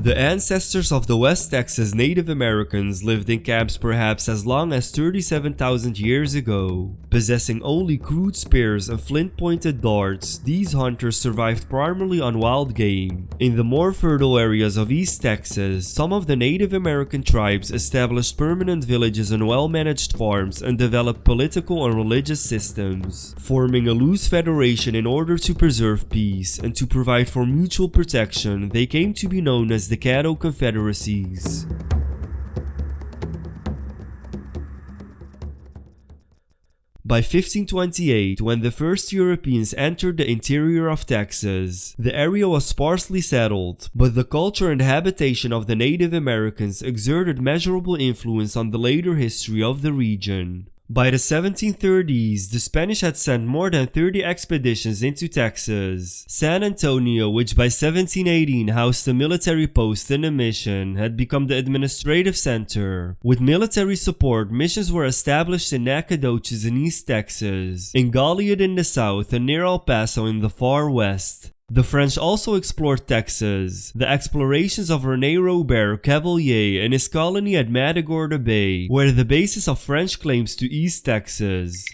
The ancestors of the West Texas Native Americans lived in camps perhaps as long as 37,000 years ago. Possessing only crude spears and flint-pointed darts, these hunters survived primarily on wild game. In the more fertile areas of East Texas, some of the Native American tribes established permanent villages and well-managed farms and developed political and religious systems, forming a loose federation in order to preserve peace and to provide for mutual protection. They came to be known as the Caddo Confederacies. By 1528, when the first Europeans entered the interior of Texas, the area was sparsely settled, but the culture and habitation of the Native Americans exerted measurable influence on the later history of the region. By the 1730s, the Spanish had sent more than 30 expeditions into Texas. San Antonio, which by 1718 housed a military post and a mission, had become the administrative center. With military support, missions were established in Nacogdoches in East Texas, in Goliad in the south, and near El Paso in the far west. The French also explored Texas. The explorations of René Robert Cavelier and his colony at Matagorda Bay were the basis of French claims to East Texas.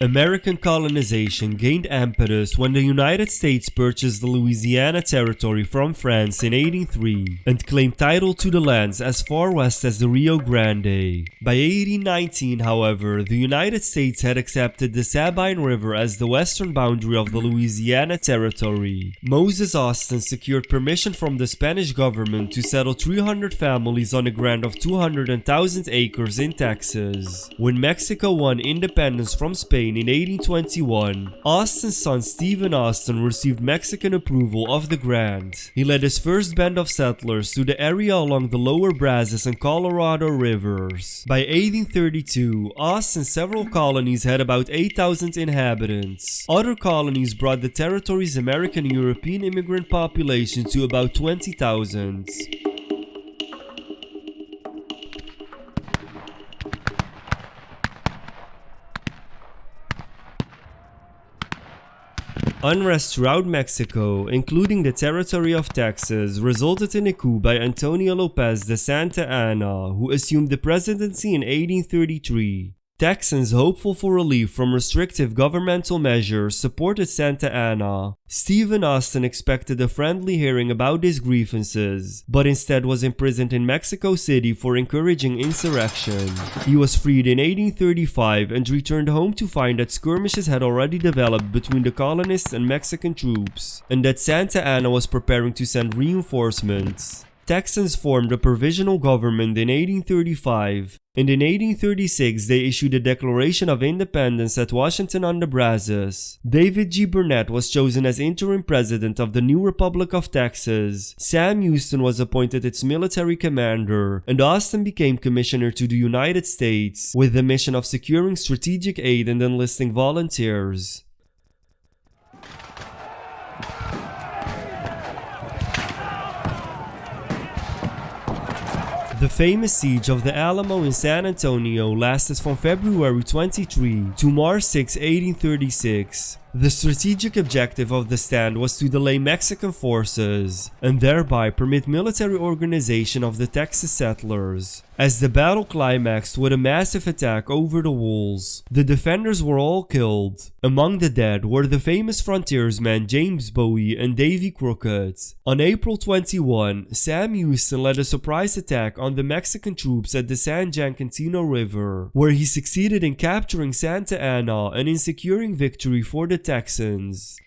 American colonization gained impetus when the United States purchased the Louisiana Territory from France in 1803 and claimed title to the lands as far west as the Rio Grande. By 1819, however, the United States had accepted the Sabine River as the western boundary of the Louisiana Territory. Moses Austin secured permission from the Spanish government to settle 300 families on a grant of 200,000 acres in Texas. When Mexico won independence from Spain in 1821, Austin's son Stephen Austin received Mexican approval of the grant. He led his first band of settlers to the area along the lower Brazos and Colorado rivers. By 1832, Austin's several colonies had about 8,000 inhabitants. Other colonies brought the territory's American and European immigrant population to about 20,000. Unrest throughout Mexico, including the territory of Texas, resulted in a coup by Antonio Lopez de Santa Anna, who assumed the presidency in 1833. Texans hopeful for relief from restrictive governmental measures supported Santa Anna. Stephen Austin expected a friendly hearing about his grievances, but instead was imprisoned in Mexico City for encouraging insurrection. He was freed in 1835 and returned home to find that skirmishes had already developed between the colonists and Mexican troops, and that Santa Anna was preparing to send reinforcements. Texans formed a provisional government in 1835, and in 1836 they issued a Declaration of Independence at Washington on the Brazos. David G. Burnett was chosen as interim president of the new Republic of Texas. Sam Houston was appointed its military commander, and Austin became commissioner to the United States, with the mission of securing strategic aid and enlisting volunteers. The famous siege of the Alamo in San Antonio lasted from February 23 to March 6, 1836. The strategic objective of the stand was to delay Mexican forces and thereby permit military organization of the Texas settlers. As the battle climaxed with a massive attack over the walls, the defenders were all killed. Among the dead were the famous frontiersmen James Bowie and Davy Crockett. On April 21, Sam Houston led a surprise attack on the Mexican troops at the San Jacinto River, where he succeeded in capturing Santa Anna and in securing victory for the Texans.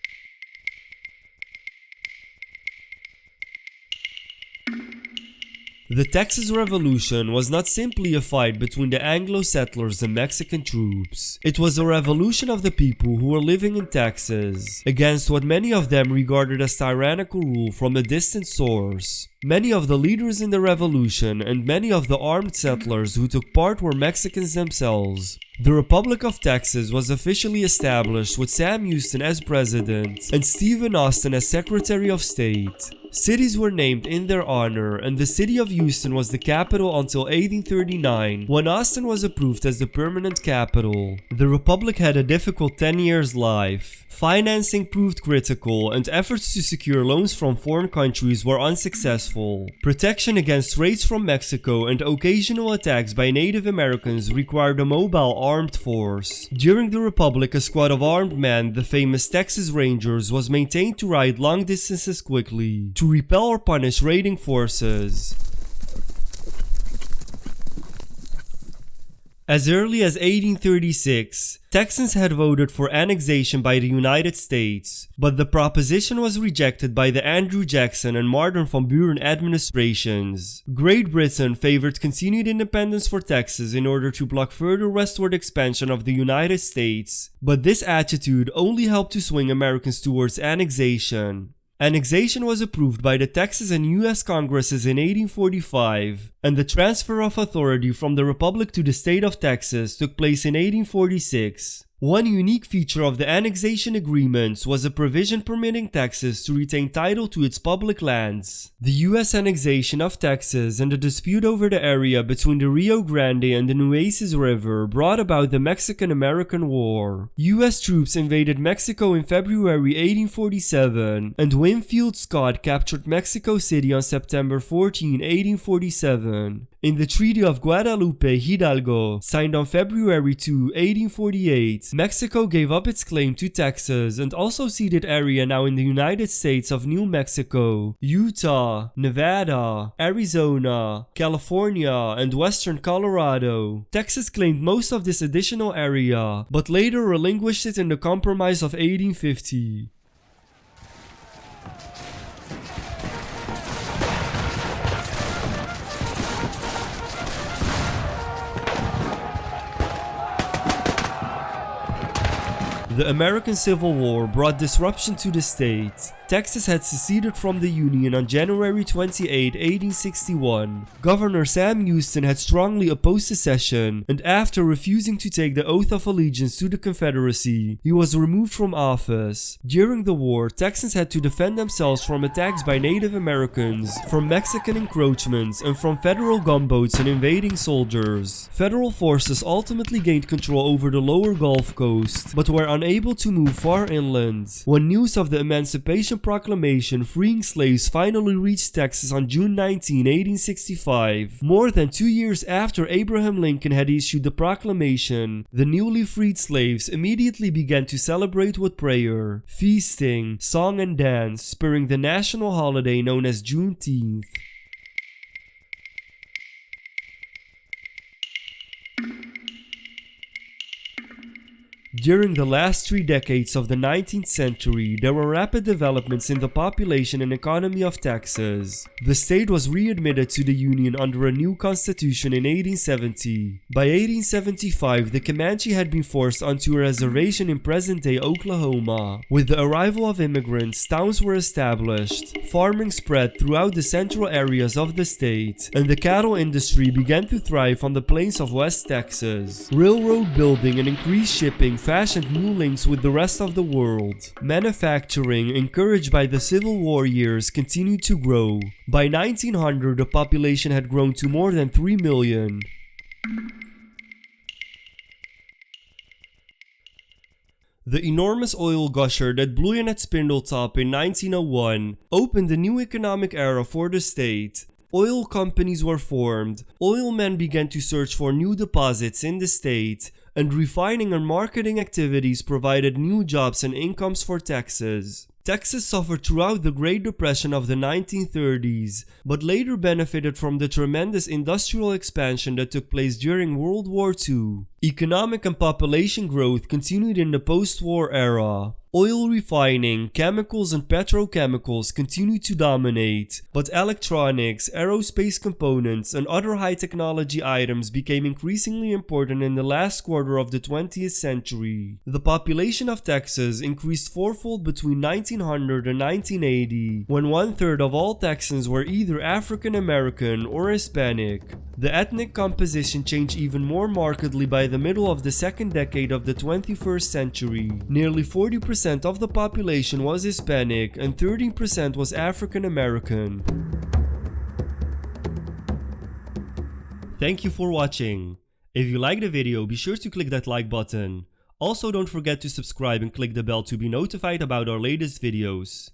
The Texas Revolution was not simply a fight between the Anglo settlers and Mexican troops. It was a revolution of the people who were living in Texas against what many of them regarded as tyrannical rule from a distant source. Many of the leaders in the revolution and many of the armed settlers who took part were Mexicans themselves. The Republic of Texas was officially established with Sam Houston as president and Stephen Austin as Secretary of State. Cities were named in their honor, and the city of Houston was the capital until 1839, when Austin was approved as the permanent capital. The Republic had a difficult 10 years life. Financing proved critical, and efforts to secure loans from foreign countries were unsuccessful. Protection against raids from Mexico and occasional attacks by Native Americans required a mobile armed force. During the Republic, a squad of armed men, the famous Texas Rangers, was maintained to ride long distances quickly, to repel or punish raiding forces. As early as 1836, Texans had voted for annexation by the United States, but the proposition was rejected by the Andrew Jackson and Martin van Buren administrations. Great Britain favored continued independence for Texas in order to block further westward expansion of the United States, but this attitude only helped to swing Americans towards annexation. Annexation was approved by the Texas and U.S. Congresses in 1845, and the transfer of authority from the Republic to the state of Texas took place in 1846. One unique feature of the annexation agreements was a provision permitting Texas to retain title to its public lands. The U.S. annexation of Texas and the dispute over the area between the Rio Grande and the Nueces River brought about the Mexican-American War. U.S. troops invaded Mexico in February 1847, and Winfield Scott captured Mexico City on September 14, 1847. In the Treaty of Guadalupe Hidalgo, signed on February 2, 1848, Mexico gave up its claim to Texas and also ceded area now in the United States of New Mexico, Utah, Nevada, Arizona, California, and western Colorado. Texas claimed most of this additional area, but later relinquished it in the Compromise of 1850. The American Civil War brought disruption to the state. Texas had seceded from the Union on January 28, 1861. Governor Sam Houston had strongly opposed secession, and after refusing to take the oath of allegiance to the Confederacy, he was removed from office. During the war, Texans had to defend themselves from attacks by Native Americans, from Mexican encroachments, and from federal gunboats and invading soldiers. Federal forces ultimately gained control over the lower Gulf Coast, but were unable to move far inland. When news of the Emancipation Proclamation freeing slaves finally reached Texas on June 19, 1865, more than 2 years after Abraham Lincoln had issued the proclamation, the newly freed slaves immediately began to celebrate with prayer, feasting, song and dance, spurring the national holiday known as Juneteenth. During the last 3 decades of the 19th century, there were rapid developments in the population and economy of Texas. The state was readmitted to the Union under a new constitution in 1870. By 1875, the Comanche had been forced onto a reservation in present-day Oklahoma. With the arrival of immigrants, towns were established, farming spread throughout the central areas of the state, and the cattle industry began to thrive on the plains of West Texas. Railroad building and increased shipping fashioned new links with the rest of the world. Manufacturing, encouraged by the Civil War years, continued to grow. By 1900, the population had grown to more than 3 million. The enormous oil gusher that blew in at Spindletop in 1901 opened a new economic era for the state. Oil companies were formed, oil men began to search for new deposits in the state, and refining and marketing activities provided new jobs and incomes for Texas. Texas suffered throughout the Great Depression of the 1930s, but later benefited from the tremendous industrial expansion that took place during World War II. Economic and population growth continued in the post-war era. Oil refining, chemicals and petrochemicals continued to dominate, but electronics, aerospace components, and other high-technology items became increasingly important in the last quarter of the 20th century. The population of Texas increased fourfold between 1900 and 1980, when 1/3 of all Texans were either African American or Hispanic. The ethnic composition changed even more markedly by the middle of the second decade of the 21st century. Nearly 40% of the population was Hispanic and 13% was African American. Thank you for watching. If you liked the video, be sure to click that like button. Also, don't forget to subscribe and click the bell to be notified about our latest videos.